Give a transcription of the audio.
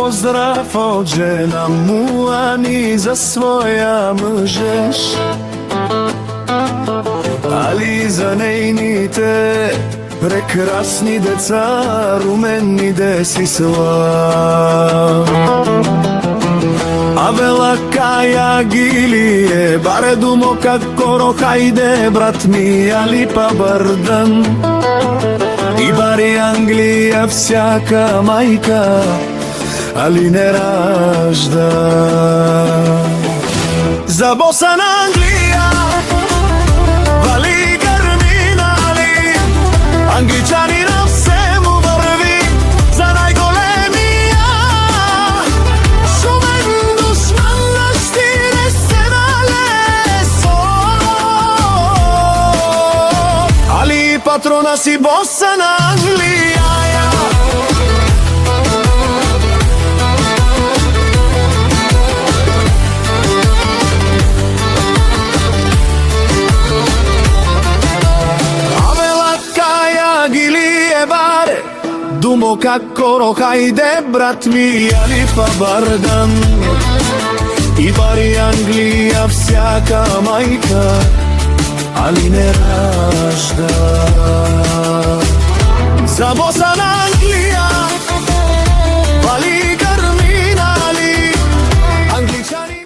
поздрав од жена му, а ни за своја мъжеш. Али за нејните прекрасни деца, румени деси слав. А вела каја гилие, баре думо како хајде брат ми, али па бардан. И бари Англија всяка мајка, али не ражда. За Босана Англија вали грминали, англичанина се му врви за најголемија. Шумен душман на 40 лесо, али патрона си Босана Англија. Думо како хајде брат ми, али па бардан. И бари Англија всяка мајка, али не ражда. За Босана Англија